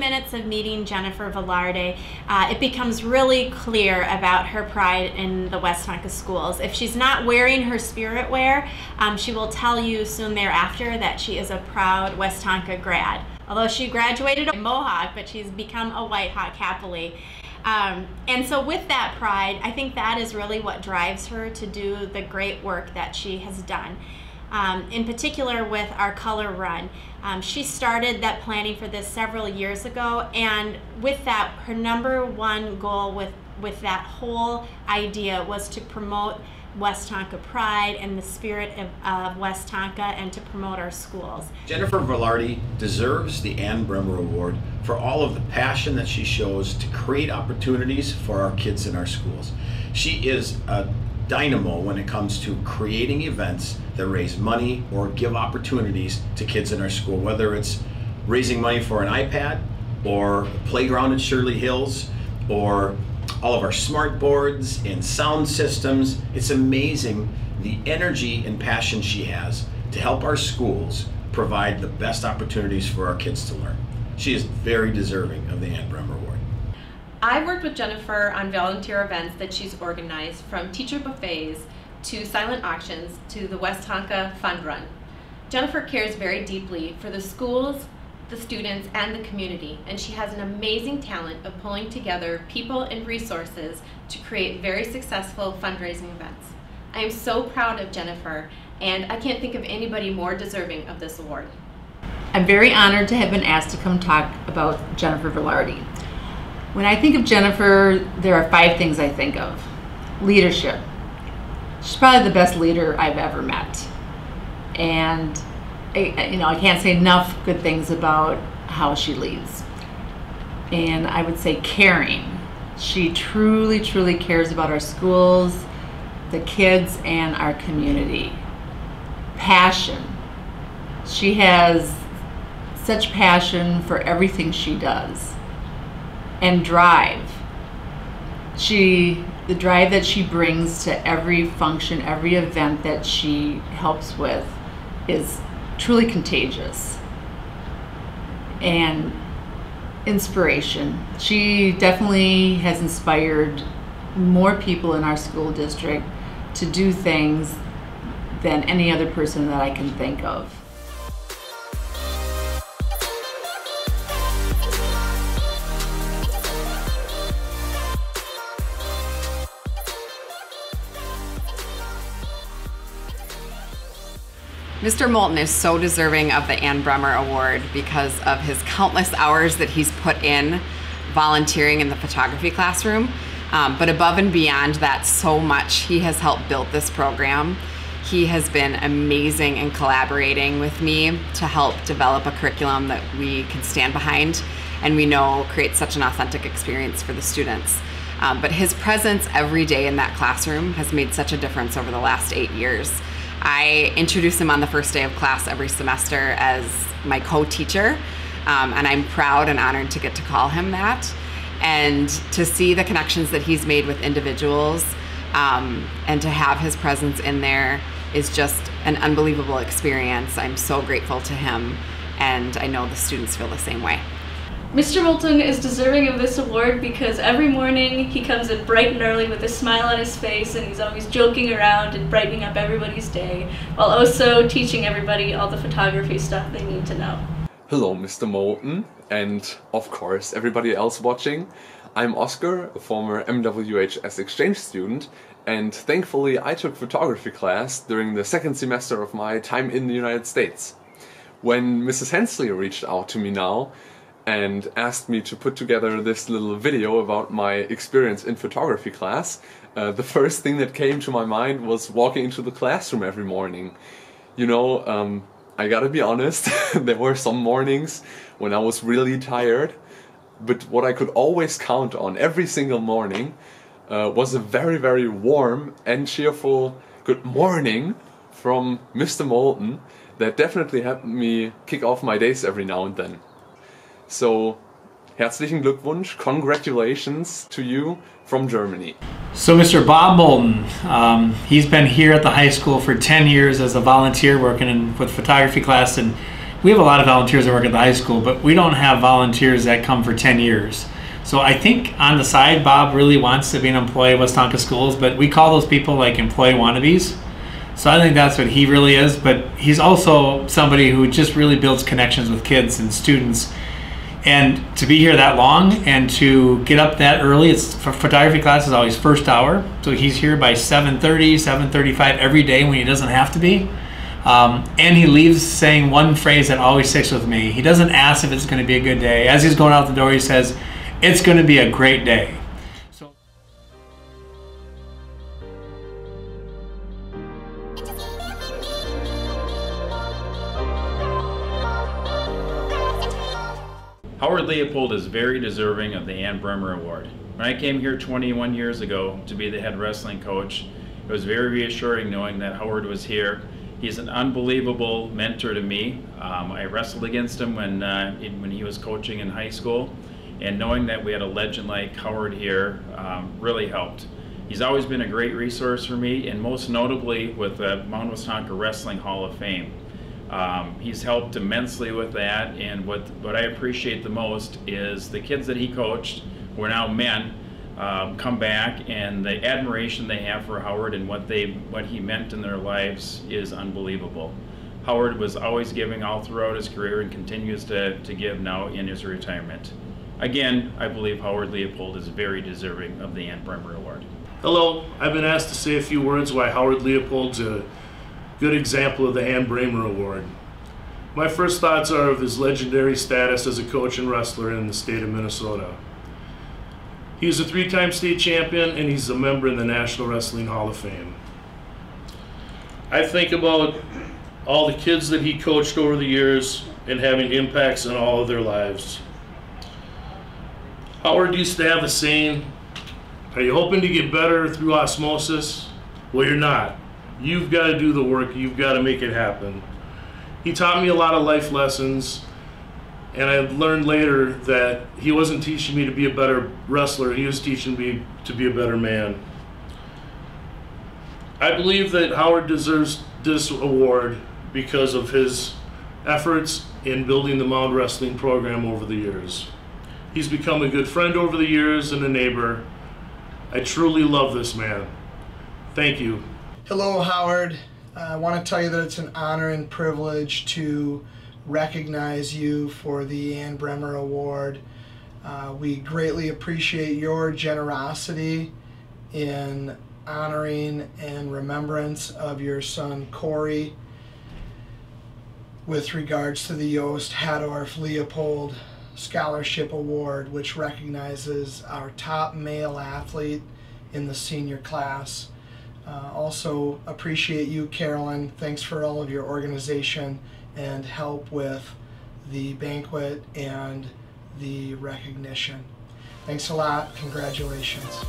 minutes of meeting Jennifer Velarde, it becomes really clear about her pride in the Westonka schools. If she's not wearing her spirit wear, she will tell you soon thereafter that she is a proud Westonka grad. Although she graduated a Mohawk, but she's become a White Hawk happily. And so with that pride, I think that is really what drives her to do the great work that she has done. In particular with our color run. She started that planning for this several years ago, and with that, her #1 goal with that whole idea was to promote Westonka pride and the spirit of Westonka, and to promote our schools. Jennifer Velarde deserves the Ann Bremer Award for all of the passion that she shows to create opportunities for our kids in our schools. She is a dynamo when it comes to creating events that raise money or give opportunities to kids in our school, whether it's raising money for an iPad or a playground at Shirley Hills or all of our smart boards and sound systems. It's amazing the energy and passion she has to help our schools provide the best opportunities for our kids to learn. She is very deserving of the Ann Bremer Award. I've worked with Jennifer on volunteer events that she's organized, from teacher buffets to silent auctions to the Westonka Fund Run. Jennifer cares very deeply for the schools, the students, and the community, and she has an amazing talent of pulling together people and resources to create very successful fundraising events. I am so proud of Jennifer, and I can't think of anybody more deserving of this award. I'm very honored to have been asked to come talk about Jennifer Velarde. When I think of Jennifer, there are 5 things I think of. Leadership. She's probably the best leader I've ever met. And I can't say enough good things about how she leads. And I would say caring. She truly, truly cares about our schools, the kids, and our community. Passion. She has such passion for everything she does. And drive. The drive that she brings to every function, every event that she helps with is truly contagious. And inspiration. She definitely has inspired more people in our school district to do things than any other person that I can think of. Mr. Moulton is so deserving of the Ann Bremer Award because of his countless hours that he's put in volunteering in the photography classroom. But above and beyond that, so much he has helped build this program. He has been amazing in collaborating with me to help develop a curriculum that we can stand behind and we know creates such an authentic experience for the students. But his presence every day in that classroom has made such a difference over the last 8 years. I introduce him on the first day of class every semester as my co-teacher, and I'm proud and honored to get to call him that. And to see the connections that he's made with individuals and to have his presence in there is just an unbelievable experience. I'm so grateful to him, and I know the students feel the same way. Mr. Moulton is deserving of this award because every morning he comes in bright and early with a smile on his face, and he's always joking around and brightening up everybody's day, while also teaching everybody all the photography stuff they need to know. Hello, Mr. Moulton, and of course everybody else watching. I'm Oscar, a former MWHS exchange student, and thankfully I took photography class during the 2nd semester of my time in the United States. When Mrs. Hensley reached out to me now and asked me to put together this little video about my experience in photography class, the first thing that came to my mind was walking into the classroom every morning. You know, I gotta be honest, there were some mornings when I was really tired, but what I could always count on every single morning was a very, very warm and cheerful good morning from Mr. Moulton that definitely helped me kick off my days every now and then. So, herzlichen Glückwunsch, congratulations to you from Germany. So Mr. Bob Moulton, he's been here at the high school for 10 years as a volunteer working with photography class, and we have a lot of volunteers that work at the high school, but we don't have volunteers that come for 10 years. So I think on the side, Bob really wants to be an employee of Westonka Schools, but we call those people like employee wannabes. So I think that's what he really is, but he's also somebody who just really builds connections with kids and students. And to be here that long and to get up that early, it's photography class is always first hour. So he's here by 7:30, 7:35 every day when he doesn't have to be. And he leaves saying one phrase that always sticks with me. He doesn't ask if it's going to be a good day. As he's going out the door, he says, "It's going to be a great day." So. Howard Leopold is very deserving of the Ann Bremer Award. When I came here 21 years ago to be the head wrestling coach, it was very reassuring knowing that Howard was here. He's an unbelievable mentor to me. I wrestled against him when he was coaching in high school, and knowing that we had a legend like Howard here really helped. He's always been a great resource for me, and most notably with the Mound Westonka Wrestling Hall of Fame. He's helped immensely with that, and what I appreciate the most is the kids that he coached, who are now men, come back, and the admiration they have for Howard and what he meant in their lives is unbelievable. Howard was always giving all throughout his career and continues to give now in his retirement. Again, I believe Howard Leopold is very deserving of the Ann Bremer Award. Hello, I've been asked to say a few words why Howard Leopold's a good example of the Ann Bremer Award. My first thoughts are of his legendary status as a coach and wrestler in the state of Minnesota. He's a 3-time state champion, and he's a member in the National Wrestling Hall of Fame. I think about all the kids that he coached over the years and having impacts on all of their lives. Howard used to have a saying, "Are you hoping to get better through osmosis? Well, you're not. You've got to do the work. You've got to make it happen." He taught me a lot of life lessons, and I learned later that he wasn't teaching me to be a better wrestler. He was teaching me to be a better man. I believe that Howard deserves this award because of his efforts in building the Mound Wrestling program over the years. He's become a good friend over the years and a neighbor. I truly love this man. Thank you. Hello, Howard. I want to tell you that it's an honor and privilege to recognize you for the Ann Bremer Award. We greatly appreciate your generosity in honoring and remembrance of your son Corey with regards to the Yost Hadorf Leopold Scholarship Award, which recognizes our top male athlete in the senior class. Also appreciate you, Carolyn. Thanks for all of your organization and help with the banquet and the recognition. Thanks a lot. Congratulations.